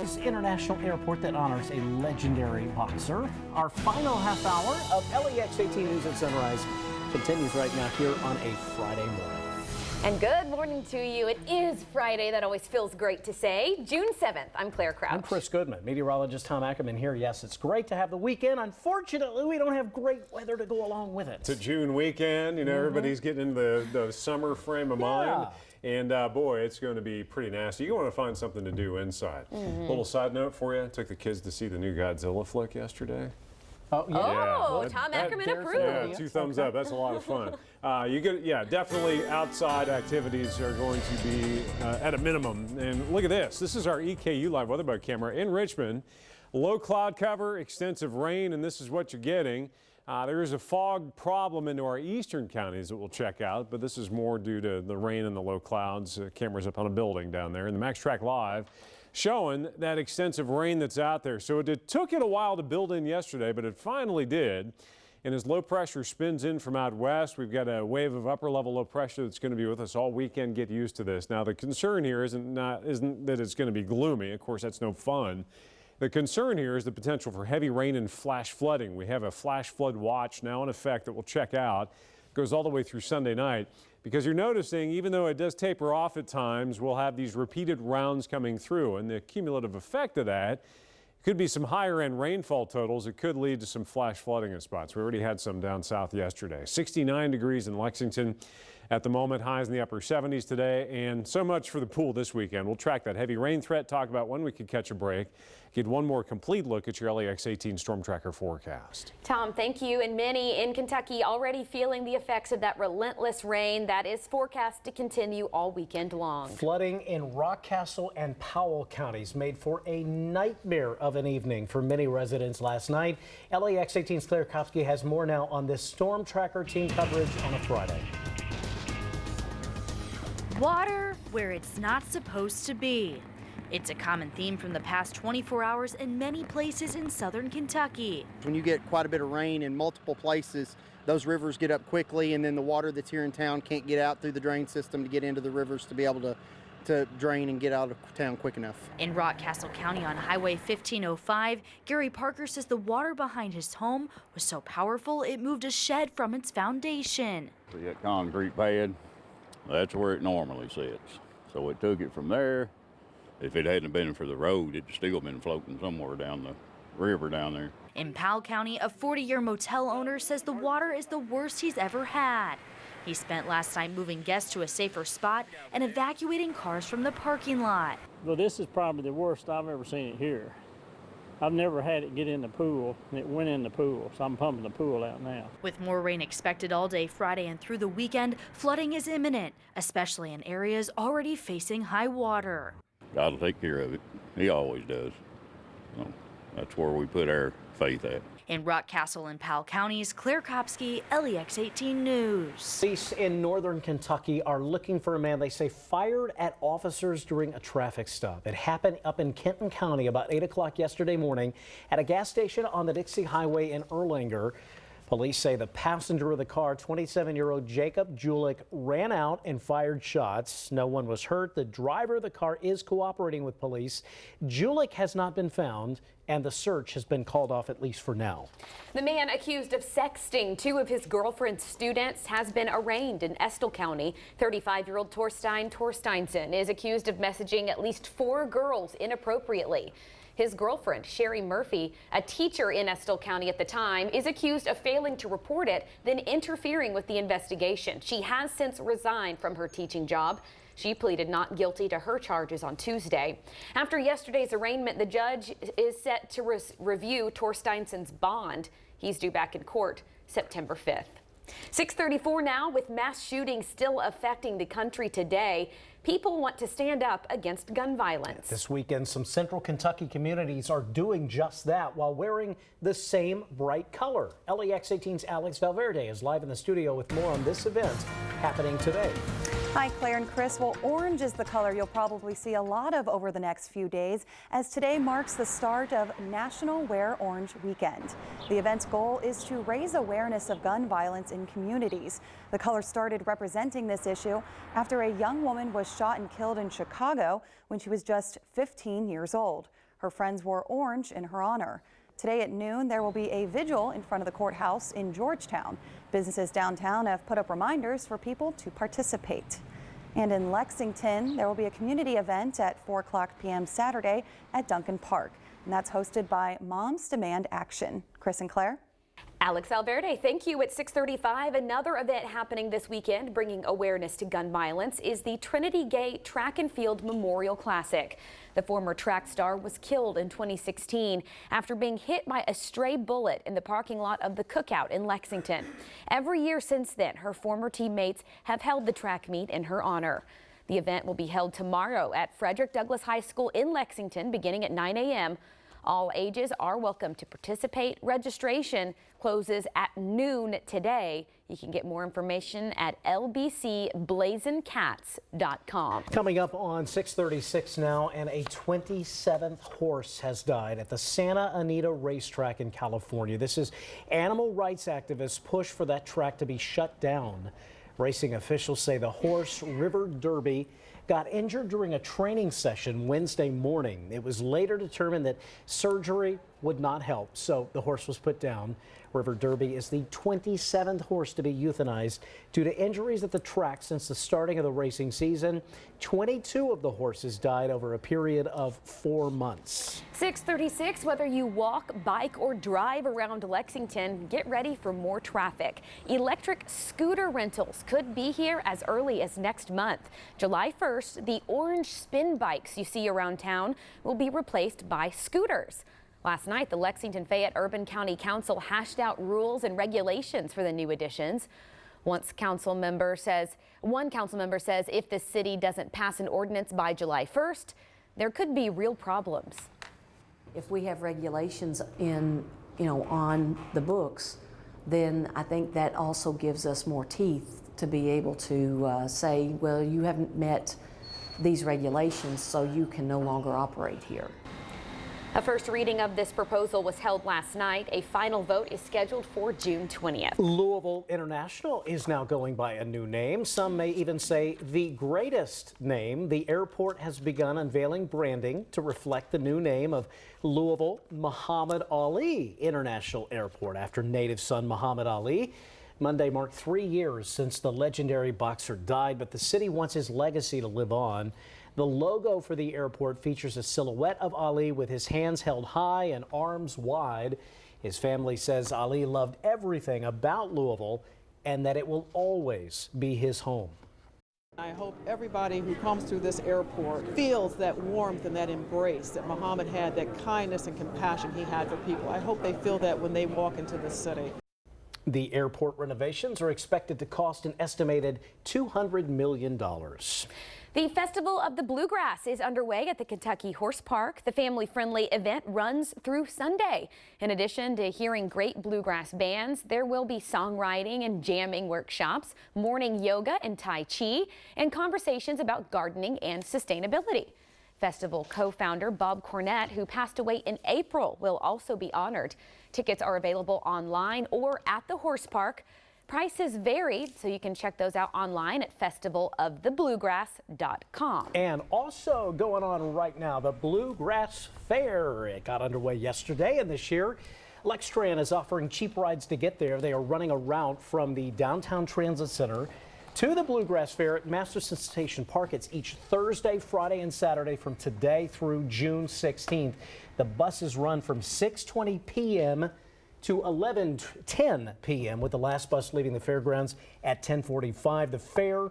International airport that honors a legendary boxer. Our final half hour of LEX 18 News at Sunrise continues right now here on a Friday morning. And good morning to you. It is Friday. That always feels great to say. June 7th. I'm Claire Crouch. I'm Chris Goodman. Meteorologist Tom Ackerman here. Yes, it's great to have the weekend. Unfortunately, we don't have great weather to go along with it. It's a June weekend. You know, everybody's getting into the summer frame of mind. And boy, it's going to be pretty nasty. You want to find something to do inside. Little side note for you. I took the kids to see the new Godzilla flick yesterday. Oh, yeah. Oh, Tom Ackerman approved. Yeah, 2 thumbs up. That's a lot of fun. Definitely outside activities are going to be at a minimum. And look at this. This is our EKU live weather bug camera in Richmond. Low cloud cover, extensive rain, and this is what you're getting. There is a fog problem into our eastern counties that we'll check out, but this is more due to the rain and the low clouds. Cameras up on a building down there. And the Max Track Live showing that extensive rain that's out there. So it took it a while to build in yesterday, but it finally did. And as low pressure spins in from out west, we've got a wave of upper level low pressure that's going to be with us all weekend. Get used to this. Now, the concern here isn't that it's going to be gloomy. Of course, that's no fun. The concern here is the potential for heavy rain and flash flooding. We have a flash flood watch now in effect that we'll check out. It goes all the way through Sunday night. Because you're noticing, even though it does taper off at times, we'll have these repeated rounds coming through. And the cumulative effect of that could be some higher end rainfall totals. It could lead to some flash flooding in spots. We already had some down south yesterday. 69 degrees in Lexington at the moment, highs in the upper 70s today. And so much for the pool this weekend. We'll track that heavy rain threat, talk about when we could catch a break, get one more complete look at your LEX 18 Storm Tracker forecast. Tom, thank you. And many in Kentucky already feeling the effects of that relentless rain that is forecast to continue all weekend long. Flooding in Rockcastle and Powell counties made for a nightmare of an evening for many residents last night. LEX 18's Claire Kopsky has more now on this Storm Tracker team coverage on a Friday. Water where it's not supposed to be. It's a common theme from the past 24 hours in many places in southern Kentucky. When you get quite a bit of rain in multiple places, those rivers get up quickly, and then the water that's here in town can't get out through the drain system to get into the rivers to be able to drain and get out of town quick enough. In Rockcastle County on Highway 1505, Gary Parker says the water behind his home was so powerful it moved a shed from its foundation. See that concrete pad? That's where it normally sits. So it took it from there. If it hadn't been for the road, it'd still been floating somewhere down the river down there. In Powell County, a 40-year motel owner says the water is the worst he's ever had. He spent last night moving guests to a safer spot and evacuating cars from the parking lot. Well, this is probably the worst I've ever seen it here. I've never had it get in the pool, and it went in the pool, so I'm pumping the pool out now. With more rain expected all day Friday and through the weekend, flooding is imminent, especially in areas already facing high water. God will take care of it. He always does. So that's where we put our faith at. In Rockcastle and Powell counties, Claire Kopsky, LEX 18 News. Police in northern Kentucky are looking for a man they say fired at officers during a traffic stop. It happened up in Kenton County about 8 o'clock yesterday morning at a gas station on the Dixie Highway in Erlanger. Police say the passenger of the car, 27-year-old Jacob Julick, ran out and fired shots. No one was hurt. The driver of the car is cooperating with police. Julick has not been found, and the search has been called off, at least for now. The man accused of sexting 2 of his girlfriend's students has been arraigned in Estill County. 35-year-old Torstein Torsteinson is accused of messaging at least 4 girls inappropriately. His girlfriend, Sherry Murphy, a teacher in Estill County at the time, is accused of failing to report it, then interfering with the investigation. She has since resigned from her teaching job. She pleaded not guilty to her charges on Tuesday. After yesterday's arraignment, the judge is set to review Torsteinson's bond. He's due back in court September 5th. 6:34 now. With mass shootings still affecting the country today, people want to stand up against gun violence. This weekend, some central Kentucky communities are doing just that while wearing the same bright color. LEX 18's Alex Valverde is live in the studio with more on this event happening today. Hi, Claire and Chris. Well, orange is the color you'll probably see a lot of over the next few days, as today marks the start of National Wear Orange Weekend. The event's goal is to raise awareness of gun violence in communities. The color started representing this issue after a young woman was shot and killed in Chicago when she was just 15 years old. Her friends wore orange in her honor. Today at noon, there will be a vigil in front of the courthouse in Georgetown. Businesses downtown have put up reminders for people to participate. And in Lexington, there will be a community event at 4:00 p.m. Saturday at Duncan Park. And that's hosted by Moms Demand Action. Chris and Claire. Alex Alverde, thank you. At 6:35, another event happening this weekend bringing awareness to gun violence is the Trinity Gay Track and Field Memorial Classic. The former track star was killed in 2016 after being hit by a stray bullet in the parking lot of the Cookout in Lexington. Every year since then, her former teammates have held the track meet in her honor. The event will be held tomorrow at Frederick Douglass High School in Lexington beginning at 9 a.m. All ages are welcome to participate. Registration closes at noon today. You can get more information at lbcblazoncats.com. Coming up on 6:36 now, and a 27th horse has died at the Santa Anita racetrack in California. This is animal rights activists push for that track to be shut down. Racing officials say the horse River Derby got injured during a training session Wednesday morning. It was later determined that surgery would not help, so the horse was put down. River Derby is the 27th horse to be euthanized due to injuries at the track since the starting of the racing season. 22 of the horses died over a period of 4 months. 6:36, whether you walk, bike, or drive around Lexington, get ready for more traffic. Electric scooter rentals could be here as early as next month. July 1st, the orange spin bikes you see around town will be replaced by scooters. Last night, the Lexington Fayette Urban County Council hashed out rules and regulations for the new additions. One council member says if the city doesn't pass an ordinance by July 1st, there could be real problems. If we have regulations on the books, then I think that also gives us more teeth to be able to say, well, you haven't met these regulations, so you can no longer operate here. A first reading of this proposal was held last night. A final vote is scheduled for June 20th. Louisville International is now going by a new name. Some may even say the greatest name. The airport has begun unveiling branding to reflect the new name of Louisville Muhammad Ali International Airport after native son Muhammad Ali. Monday marked 3 years since the legendary boxer died, but the city wants his legacy to live on. The logo for the airport features a silhouette of Ali with his hands held high and arms wide. His family says Ali loved everything about Louisville and that it will always be his home. I hope everybody who comes through this airport feels that warmth and that embrace that Muhammad had, that kindness and compassion he had for people. I hope they feel that when they walk into the city. The airport renovations are expected to cost an estimated $200 million. The Festival of the Bluegrass is underway at the Kentucky Horse Park. The family-friendly event runs through Sunday. In addition to hearing great bluegrass bands, there will be songwriting and jamming workshops, morning yoga and Tai Chi, and conversations about gardening and sustainability. Festival co-founder Bob Cornett, who passed away in April, will also be honored. Tickets are available online or at the horse park. Prices vary, so you can check those out online at festivalofthebluegrass.com. And also going on right now, the Bluegrass Fair. It got underway yesterday, and this year, Lextran is offering cheap rides to get there. They are running a route from the Downtown Transit Center to the Bluegrass Fair at Masterson Station Park. It's each Thursday, Friday, and Saturday from today through June 16th. The buses run from 6:20 p.m. to 11:10 p.m. with the last bus leaving the fairgrounds at 10:45. The fare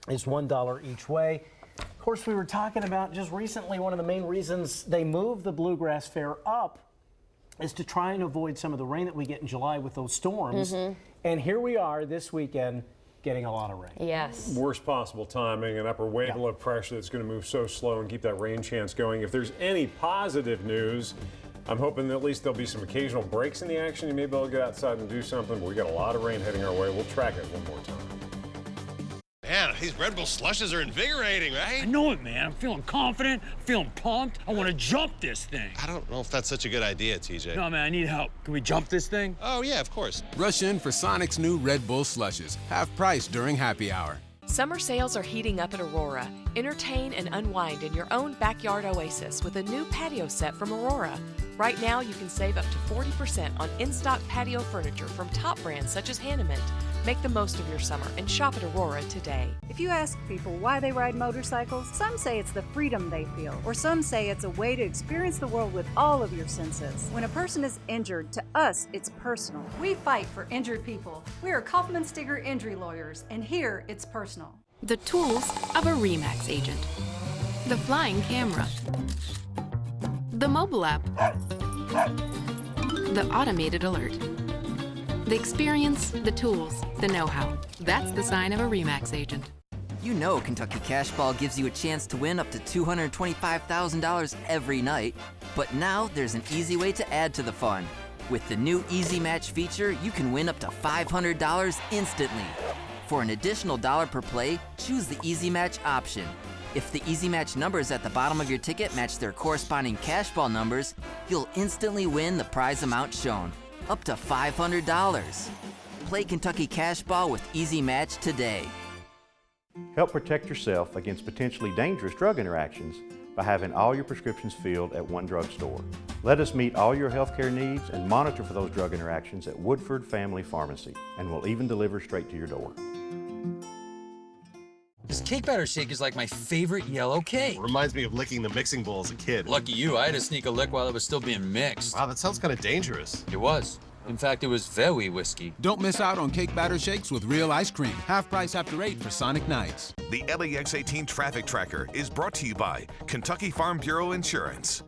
is $1 each way. Of course, we were talking about just recently one of the main reasons they moved the Bluegrass Fair up is to try and avoid some of the rain that we get in July with those storms. And here we are this weekend getting a lot of rain. Yes. Worst possible timing, an upper wave low pressure that's going to move so slow and keep that rain chance going. If there's any positive news, I'm hoping that at least there'll be some occasional breaks in the action. You may be able to get outside and do something, but we got a lot of rain heading our way. We'll track it one more time. Man, these Red Bull slushes are invigorating, right? I know it, man. I'm feeling confident, feeling pumped. I want to jump this thing. I don't know if that's such a good idea, TJ. No, man, I need help. Can we jump this thing? Oh, yeah, of course. Rush in for Sonic's new Red Bull slushes. Half price during happy hour. Summer sales are heating up at Aurora. Entertain and unwind in your own backyard oasis with a new patio set from Aurora. Right now, you can save up to 40% on in-stock patio furniture from top brands such as Hanneman. Make the most of your summer and shop at Aurora today. If you ask people why they ride motorcycles, some say it's the freedom they feel, or some say it's a way to experience the world with all of your senses. When a person is injured, to us, it's personal. We fight for injured people. We are Kaufman Stigger injury lawyers, and here it's personal. The tools of a RE/MAX agent. The flying camera. The mobile app. The automated alert. The experience, the tools, the know-how. That's the sign of a RE/MAX agent. You know Kentucky Cash Ball gives you a chance to win up to $225,000 every night. But now there's an easy way to add to the fun. With the new Easy Match feature, you can win up to $500 instantly. For an additional $1 per play, choose the Easy Match option. If the Easy Match numbers at the bottom of your ticket match their corresponding cash ball numbers, you'll instantly win the prize amount shown, up to $500. Play Kentucky Cash Ball with Easy Match today. Help protect yourself against potentially dangerous drug interactions by having all your prescriptions filled at one drugstore. Let us meet all your healthcare needs and monitor for those drug interactions at Woodford Family Pharmacy, and we'll even deliver straight to your door. This cake batter shake is like my favorite yellow cake. Reminds me of licking the mixing bowl as a kid. Lucky you, I had to sneak a lick while it was still being mixed. Wow, that sounds kind of dangerous. It was. In fact, it was very whiskey. Don't miss out on cake batter shakes with real ice cream. Half price after 8 for Sonic Nights. The LEX 18 Traffic Tracker is brought to you by Kentucky Farm Bureau Insurance.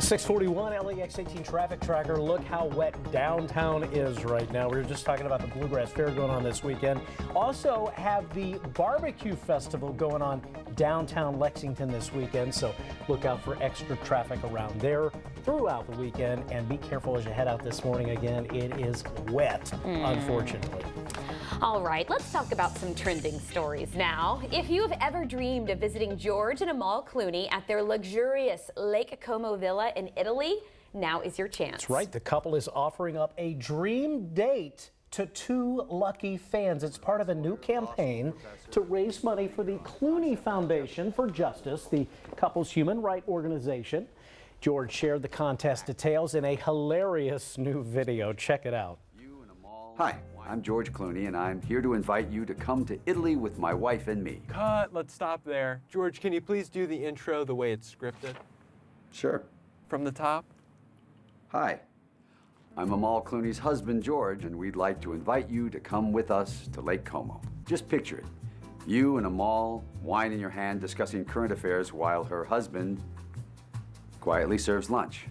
641 LEX 18 Traffic Tracker. Look how wet downtown is right now. We were just talking about the Bluegrass Fair going on this weekend. Also have the Barbecue Festival going on downtown Lexington this weekend. So look out for extra traffic around there throughout the weekend. And be careful as you head out this morning. Again, it is wet, unfortunately. All right, let's talk about some trending stories now. If you have ever dreamed of visiting George and Amal Clooney at their luxurious Lake Como villa in Italy, now is your chance. That's right. The couple is offering up a dream date to 2 lucky fans. It's part of a new campaign to raise money for the Clooney Foundation for Justice, the couple's human rights organization. George shared the contest details in a hilarious new video. Check it out. Hi, I'm George Clooney, and I'm here to invite you to come to Italy with my wife and me. Cut, let's stop there. George, can you please do the intro the way it's scripted? Sure. From the top? Hi, I'm Amal Clooney's husband, George, and we'd like to invite you to come with us to Lake Como. Just picture it. You and Amal, wine in your hand, discussing current affairs while her husband quietly serves lunch.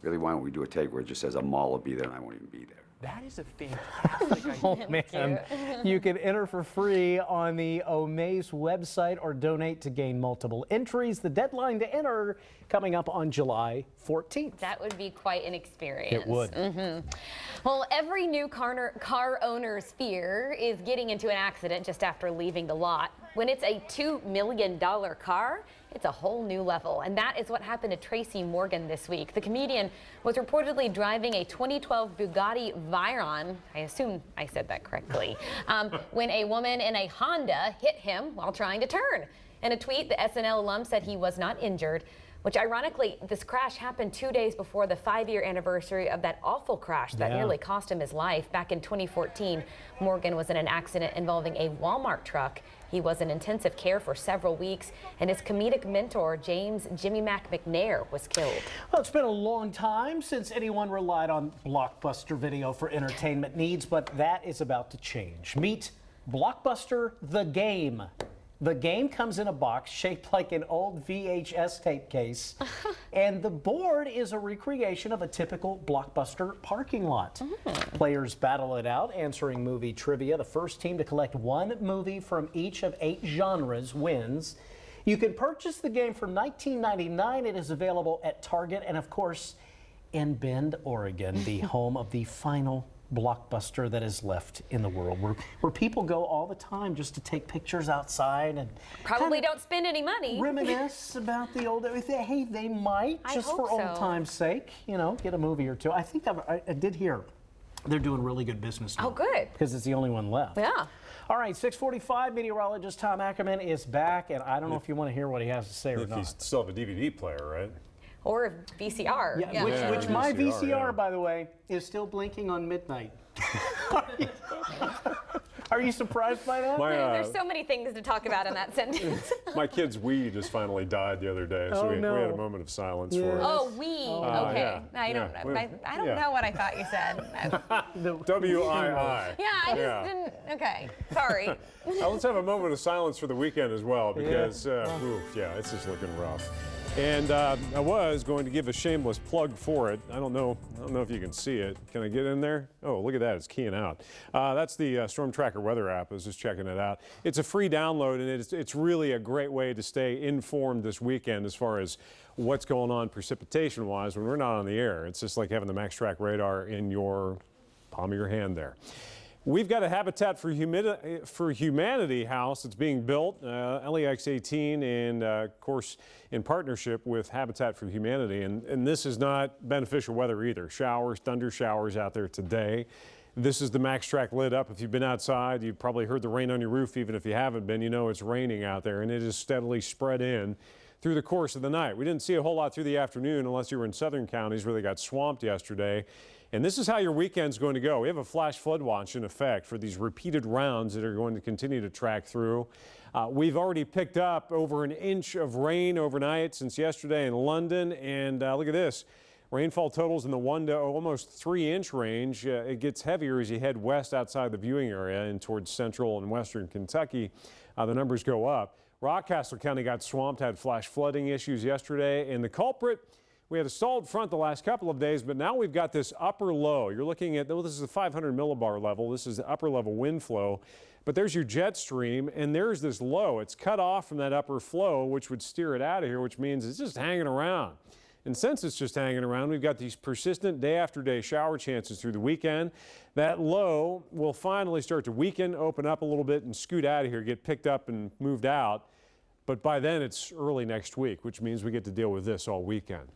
Really, why don't we do a take where it just says Amal will be there and I won't even be there. That is a fantastic idea. Oh, man. You can enter for free on the Omaze website or donate to gain multiple entries. The deadline to enter coming up on July 14th. That would be quite an experience. It would. Well, every new car owner's fear is getting into an accident just after leaving the lot. When it's a $2 million car, it's a whole new level, and that is what happened to Tracy Morgan this week. The comedian was reportedly driving a 2012 Bugatti Veyron, I assume I said that correctly, when a woman in a Honda hit him while trying to turn. In a tweet, the SNL alum said he was not injured, which ironically, this crash happened 2 days before the 5-year anniversary of that awful crash that nearly cost him his life. Back in 2014, Morgan was in an accident involving a Walmart truck. He was in intensive care for several weeks, and his comedic mentor, James Jimmy Mac McNair, was killed. Well, it's been a long time since anyone relied on Blockbuster Video for entertainment needs, but that is about to change. Meet Blockbuster The Game. The game comes in a box shaped like an old VHS tape case, and the board is a recreation of a typical Blockbuster parking lot. Players battle it out, answering movie trivia. The first team to collect one movie from each of 8 genres wins. You can purchase the game for $19.99. It is available at Target and, of course, in Bend, Oregon, the home of the final Blockbuster that is left in the world, where people go all the time just to take pictures outside and probably don't spend any money. Reminisce about the old. Hey, they might just for old time's sake, you know, get a movie or two. I think I did hear They're doing really good business now. Oh, good. Because it's the only one left. Yeah. All right, 6:45, meteorologist Tom Ackerman is back, and I don't know if you want to hear what he has to say or If not. you still have a DVD player, right? Or a VCR. Yeah, which my VCR, by the way, is still blinking on midnight. Are you surprised by that? There's so many things to talk about in that sentence. My kid's Wii just finally died the other day, so we had a moment of silence for it. Oh, Wii. Okay. Yeah. I don't know what I thought you said. W-I-I. Yeah, I just didn't. Okay. Sorry. Let's have a moment of silence for the weekend as well, because it's just looking rough. And I was going to give a shameless plug for it. I don't know if you can see it. Can I get in there? Oh, look at that, it's keying out. That's the Storm Tracker weather app. I was just checking it out. It's a free download, and it's really a great way to stay informed this weekend as far as what's going on precipitation-wise when we're not on the air. It's just like having the MaxTrack radar in your palm of your hand there. We've got a Habitat for Humanity house that's being built, LEX 18, and of course in partnership with Habitat for Humanity. And this is not beneficial weather either. Showers, thunder showers out there today. This is the MaxTrack lit up. If you've been outside, you've probably heard the rain on your roof. Even if you haven't been, you know it's raining out there, and it is steadily spread in through the course of the night. We didn't see a whole lot through the afternoon unless you were in southern counties where they got swamped yesterday. And this is how your weekend's going to go. We have a flash flood watch in effect for these repeated rounds that are going to continue to track through. We've already picked up over an inch of rain overnight since yesterday in London. And look at this. Rainfall totals in the 1 to almost 3 inch range. It gets heavier as you head west outside the viewing area and towards central and western Kentucky. The numbers go up. Rockcastle County got swamped, had flash flooding issues yesterday. And the culprit, we had a stalled front the last couple of days, but now we've got this upper low. You're looking at, this is a 500 millibar level. This is the upper level wind flow. But there's your jet stream, and there's this low. It's cut off from that upper flow, which would steer it out of here, which means it's just hanging around. And since it's just hanging around, we've got these persistent day after day shower chances through the weekend. That low will finally start to weaken, open up a little bit, and scoot out of here, get picked up and moved out. But by then, it's early next week, which means we get to deal with this all weekend.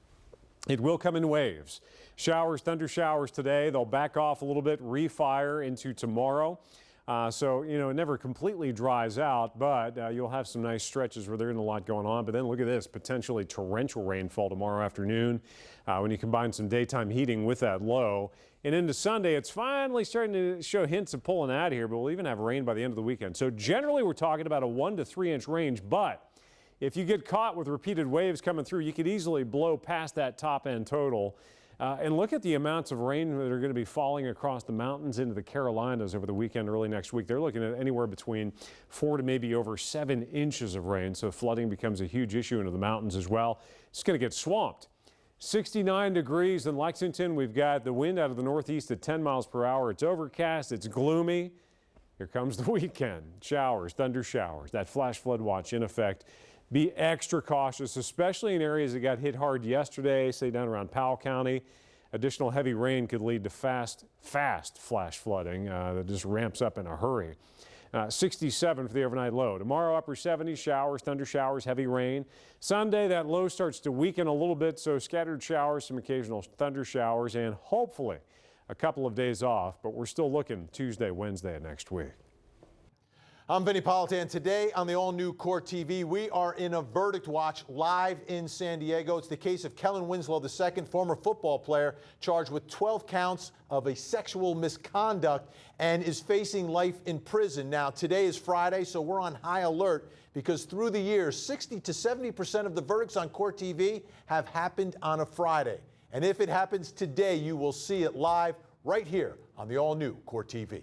It will come in waves. Showers, thunder showers today. They'll back off a little bit, refire into tomorrow. So, you know, it never completely dries out, but you'll have some nice stretches where there isn't a lot going on. But then look at this, potentially torrential rainfall tomorrow afternoon when you combine some daytime heating with that low. And into Sunday, it's finally starting to show hints of pulling out here, but we'll even have rain by the end of the weekend. So generally, we're talking about a 1 to 3 inch range, but if you get caught with repeated waves coming through, you could easily blow past that top end total. And look at the amounts of rain that are going to be falling across the mountains into the Carolinas over the weekend, early next week. They're looking at anywhere between 4 to maybe over 7 inches of rain. So flooding becomes a huge issue into the mountains as well. It's going to get swamped. 69 degrees in Lexington. We've got the wind out of the northeast at 10 miles per hour. It's overcast. It's gloomy. Here comes the weekend. Showers, thunder showers. That flash flood watch in effect. Be extra cautious, especially in areas that got hit hard yesterday, say down around Powell County. Additional heavy rain could lead to fast flash flooding that just ramps up in a hurry. 67 for the overnight low. Tomorrow, upper 70s, showers, thunder showers, heavy rain. Sunday, that low starts to weaken a little bit, so scattered showers, some occasional thunder showers, and hopefully a couple of days off, but we're still looking Tuesday, Wednesday of next week. I'm Vinny Politan. Today on the all-new Court TV, we are in a verdict watch live in San Diego. It's the case of Kellen Winslow II, former football player, charged with 12 counts of a sexual misconduct and is facing life in prison. Now, today is Friday, so we're on high alert because through the years, 60 to 70% of the verdicts on Court TV have happened on a Friday. And if it happens today, you will see it live right here on the all-new Court TV.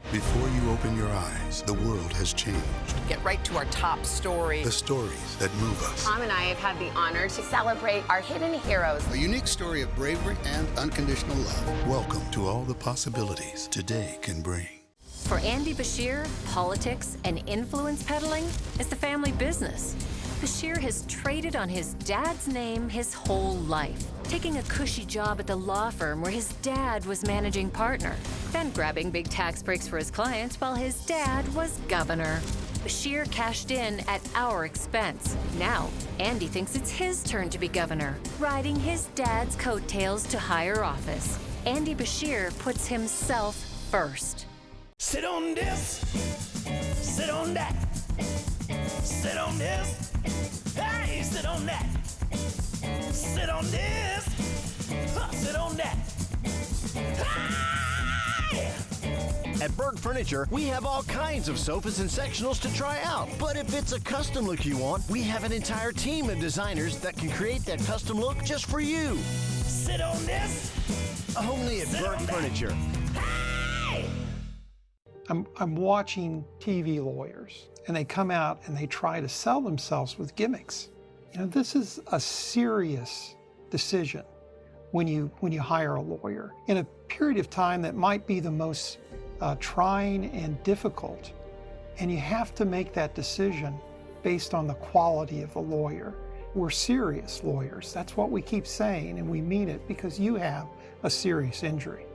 Before you open your eyes, the world has changed. Get right to our top story. The stories that move us. Tom and I have had the honor to celebrate our hidden heroes. A unique story of bravery and unconditional love. Welcome to all the possibilities today can bring. For Andy Bashir, politics and influence peddling is the family business. Bashir has traded on his dad's name his whole life, taking a cushy job at the law firm where his dad was managing partner, then grabbing big tax breaks for his clients while his dad was governor. Bashir cashed in at our expense. Now, Andy thinks it's his turn to be governor, riding his dad's coattails to higher office. Andy Bashir puts himself first. Sit on this, sit on that, sit on this, hey, sit on that, sit on this, sit on that. Hey! At Berg Furniture, we have all kinds of sofas and sectionals to try out. But if it's a custom look you want, we have an entire team of designers that can create that custom look just for you. Sit on this. Only at Berg Furniture. Hey! I'm watching TV lawyers, and they come out and they try to sell themselves with gimmicks. You know, this is a serious decision when you hire a lawyer in a period of time that might be the most trying and difficult, and you have to make that decision based on the quality of the lawyer. We're serious lawyers. That's what we keep saying, and we mean it because you have a serious injury.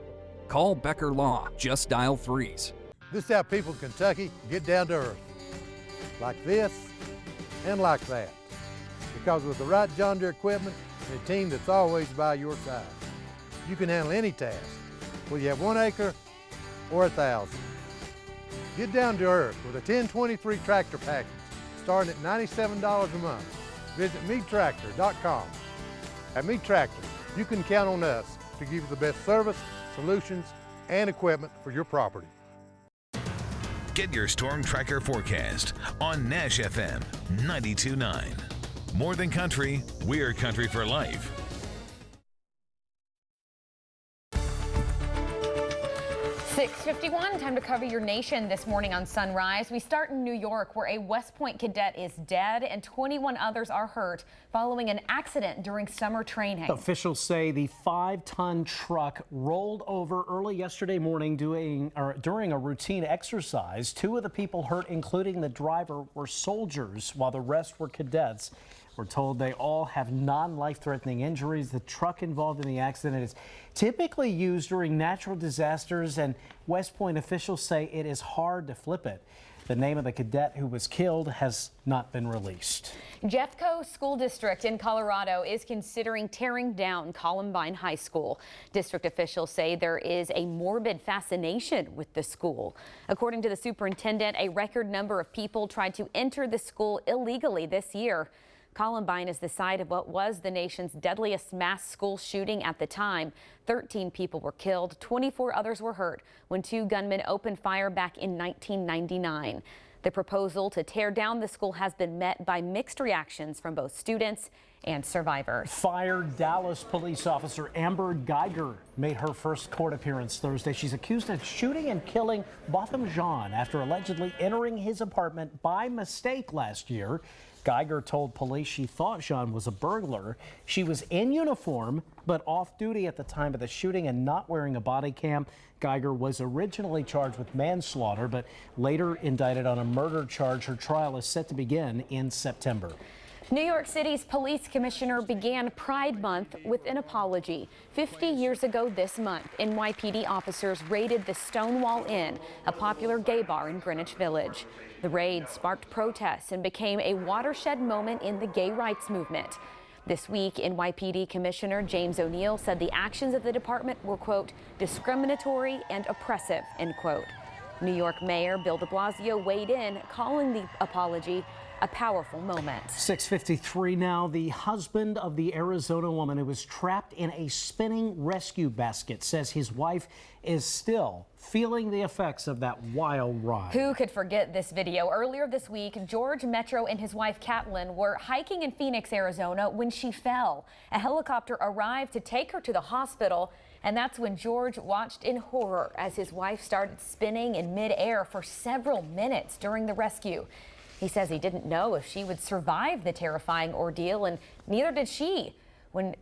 Call Becker Law. Just dial 3s. This is how people in Kentucky get down to earth. Like this and like that. Because with the right John Deere equipment and a team that's always by your side, you can handle any task, whether you have 1 acre or 1,000. Get down to earth with a 1023 tractor package starting at $97 a month. Visit meadtractor.com. At Mead Tractor, you can count on us to give you the best service, solutions, and equipment for your property. Get your Storm Tracker forecast on Nash FM 92.9. More than country, we're country for life. 6:51, time to cover your nation this morning on Sunrise. We start in New York, where a West Point cadet is dead and 21 others are hurt following an accident during summer training. Officials say the 5-ton truck rolled over early yesterday morning during a routine exercise. 2 of the people hurt, including the driver, were soldiers, while the rest were cadets. We're told they all have non-life-threatening injuries. The truck involved in the accident is typically used during natural disasters, and West Point officials say it is hard to flip it. The name of the cadet who was killed has not been released. Jeffco School District in Colorado is considering tearing down Columbine High School. District officials say there is a morbid fascination with the school. According to the superintendent, a record number of people tried to enter the school illegally this year. Columbine is the site of what was the nation's deadliest mass school shooting at the time. 13 people were killed, 24 others were hurt when 2 gunmen opened fire back in 1999. The proposal to tear down the school has been met by mixed reactions from both students and survivors. Fired Dallas police officer Amber Geiger made her first court appearance Thursday. She's accused of shooting and killing Botham Jean after allegedly entering his apartment by mistake last year. Geiger told police she thought Jean was a burglar. She was in uniform, but off duty at the time of the shooting and not wearing a body cam. Geiger was originally charged with manslaughter, but later indicted on a murder charge. Her trial is set to begin in September. New York City's police commissioner began Pride Month with an apology. 50 years ago this month, NYPD officers raided the Stonewall Inn, a popular gay bar in Greenwich Village. The raid sparked protests and became a watershed moment in the gay rights movement. This week, NYPD Commissioner James O'Neill said the actions of the department were, quote, discriminatory and oppressive, end quote. New York Mayor Bill de Blasio weighed in, calling the apology a powerful moment. 6:53 now. The husband of the Arizona woman who was trapped in a spinning rescue basket says his wife is still feeling the effects of that wild ride. Who could forget this video? Earlier this week, George Metro and his wife Catelyn were hiking in Phoenix, Arizona when she fell. A helicopter arrived to take her to the hospital, and that's when George watched in horror as his wife started spinning in midair for several minutes during the rescue. He says he didn't know if she would survive the terrifying ordeal, and neither did she. When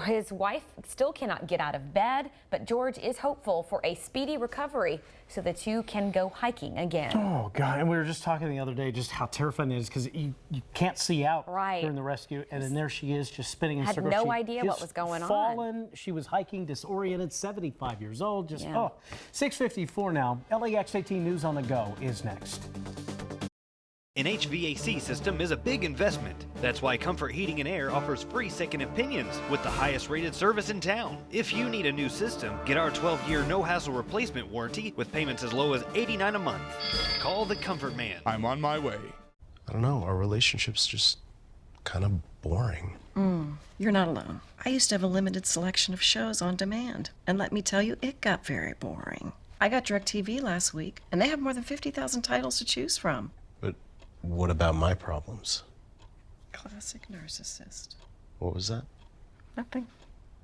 his wife still cannot get out of bed, but George is hopeful for a speedy recovery so the two can go hiking again. Oh, God. And we were just talking the other day just how terrifying it is because you can't see out during the rescue. And then there she is just spinning in circles. Had no idea what was going on. She was hiking, disoriented, 75 years old. 6:54 now. LEX 18 News on the Go is next. An HVAC system is a big investment. That's why Comfort Heating and Air offers free second opinions with the highest rated service in town. If you need a new system, get our 12-year no-hassle replacement warranty with payments as low as $89 a month. Call the Comfort Man. I'm on my way. I don't know, our relationship's just kind of boring. You're not alone. I used to have a limited selection of shows on demand, and let me tell you, it got very boring. I got DirecTV last week, and they have more than 50,000 titles to choose from. But what about my problems? Classic narcissist. What was that? Nothing.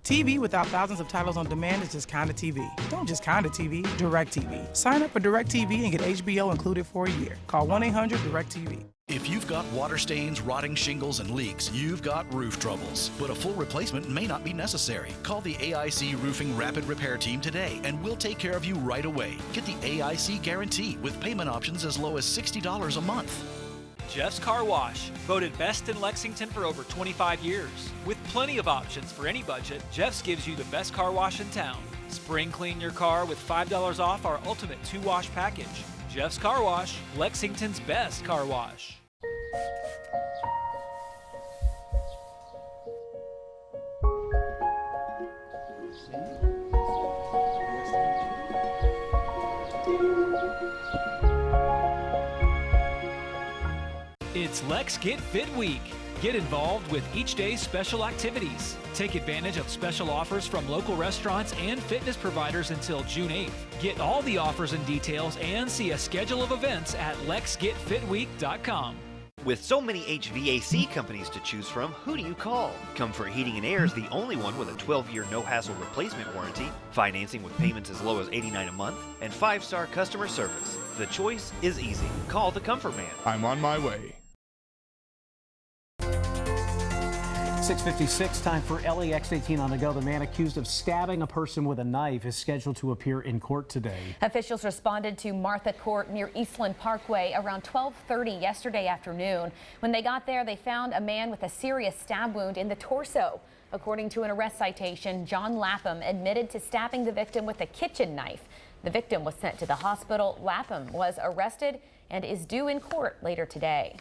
TV without thousands of titles on demand is just kinda TV. Don't just kinda TV, DirecTV. Sign up for DirecTV and get HBO included for a year. Call 1-800-DirecTV. If you've got water stains, rotting shingles, and leaks, you've got roof troubles. But a full replacement may not be necessary. Call the AIC Roofing Rapid Repair Team today, and we'll take care of you right away. Get the AIC Guarantee with payment options as low as $60 a month. Jeff's Car Wash, voted best in Lexington for over 25 years. With plenty of options for any budget, Jeff's gives you the best car wash in town. Spring clean your car with $5 off our ultimate 2-wash package. Jeff's Car Wash, Lexington's best car wash. It's Lex Get Fit Week. Get involved with each day's special activities. Take advantage of special offers from local restaurants and fitness providers until June 8th. Get all the offers and details and see a schedule of events at lexgetfitweek.com. With so many HVAC companies to choose from, who do you call? Comfort Heating and Air is the only one with a 12-year no-hassle replacement warranty, financing with payments as low as $89 a month, and 5-star customer service. The choice is easy. Call the Comfort Man. I'm on my way. 6:56, time for LEX 18 on the go. The man accused of stabbing a person with a knife is scheduled to appear in court today. Officials responded to Martha Court near Eastland Parkway around 12:30 yesterday afternoon. When they got there, they found a man with a serious stab wound in the torso. According to an arrest citation, John Lapham admitted to stabbing the victim with a kitchen knife. The victim was sent to the hospital. Lapham was arrested and is due in court later today.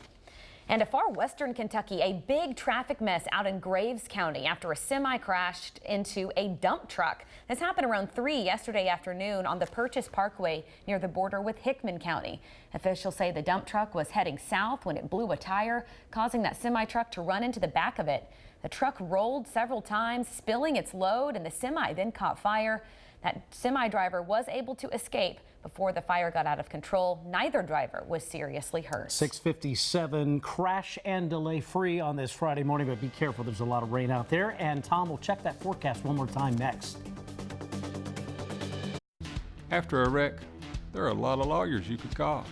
And a far western Kentucky, a big traffic mess out in Graves County after a semi crashed into a dump truck. This happened around 3 yesterday afternoon on the Purchase Parkway near the border with Hickman County. Officials say the dump truck was heading south when it blew a tire, causing that semi truck to run into the back of it. The truck rolled several times, spilling its load, and the semi then caught fire. That semi driver was able to escape before the fire got out of control. Neither driver was seriously hurt. 6:57, crash and delay free on this Friday morning, but be careful. There's a lot of rain out there. And Tom will check that forecast one more time next. After a wreck, there are a lot of lawyers you could call.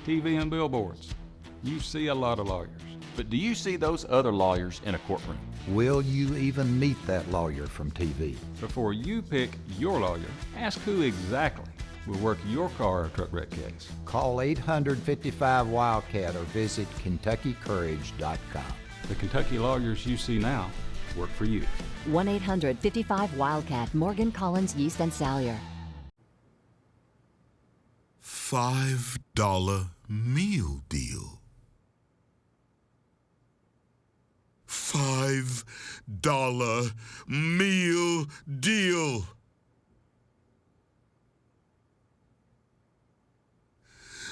TV and billboards. You see a lot of lawyers. But do you see those other lawyers in a courtroom? Will you even meet that lawyer from TV? Before you pick your lawyer, ask who exactly will work your car or truck wreck case. Call 855-WILDCAT or visit KentuckyCourage.com. The Kentucky lawyers you see now work for you. 1-800-55-WILDCAT, Morgan, Collins, Yeast, and Salyer. $5 meal deal. $5 meal deal.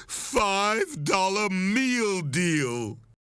$5 meal deal.